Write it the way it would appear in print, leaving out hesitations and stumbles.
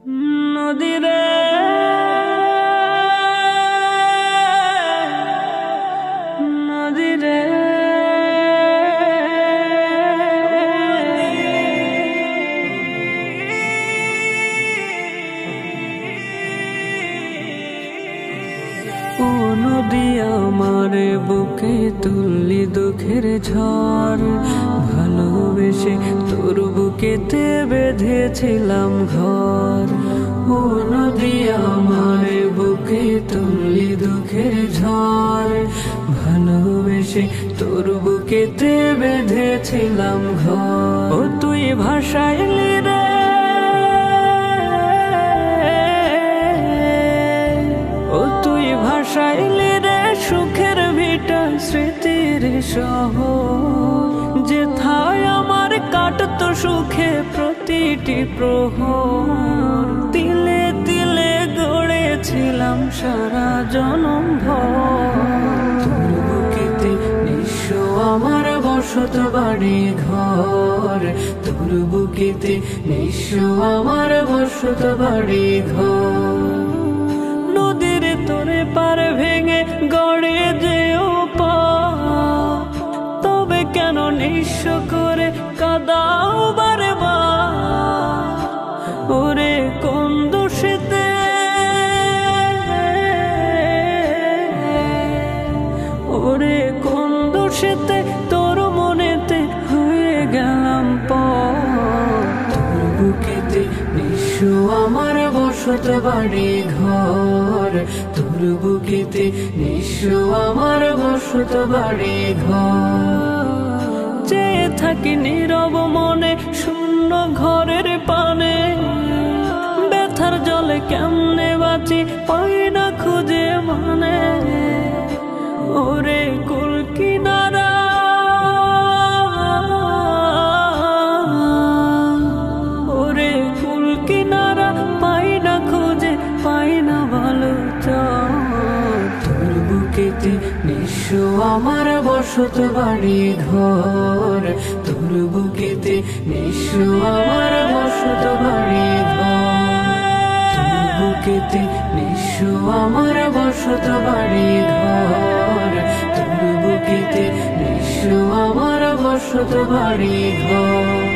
নদীরে নদীরে ও নদী আমার বুকে তুললি দুঃখের ঝড়, ভালোবেসে তোর বুকেতে বেঁধেছিলাম ঘর। ও নদী আমার বুকে তুললি দুঃখের ঝড়, ভালোবেসে তোর বুকেতে বেঁধেছিলাম ঘর। ও তুই ভাসাইলি রে, ও তুই ভাসাইলি রে সুখের ভিটা স্মৃতির শহর, যেথায় আমার কাটতো সুখে প্রতিটি প্রহর। তিলে তিলে গড়েছিলাম সারা জনম ভর, তোর বুকেতে নিঃস্ব আমার বসত বাড়ি ঘর, তোর বুকেতে নিঃস্ব আমার বসত বাড়ি ঘর। নদীর তোরে পার ভেঙে গড়ে যেও পা, তবে কেন নিঃস্ব করে কাদাও বারবার। ওরে কোন দোষেতে, ওরে কোন দোষেতে তোর মনেতে হয়ে গেলাম পর। তোর বুকেতে নিঃস্ব আমার বসত বাড়ি ঘর, তোর বুকেতে নিঃস্ব আমার বসত বাড়ি ঘর। চেয়ে থাকি নীরব মনে শূন্য ঘরের পানে, ব্যথার জলে কেমনে বাঁচি পাই না খুঁজে মানে। ওরে কুল কিনারা, ওরে কুল কিনারা পাই না খুঁজে পাই না ভালো চর। তোর বুকেতে নিঃস্ব আমার বসত বাড়ি ঘর, তোর বুকেতে নিঃস্ব আমার বসত বাড়ি ঘর, তোর বুকেতে নিঃস্ব আমার বসত বাড়ি ঘর, তোর বুকেতে নিঃস্ব আমার বসত বাড়ি ঘর।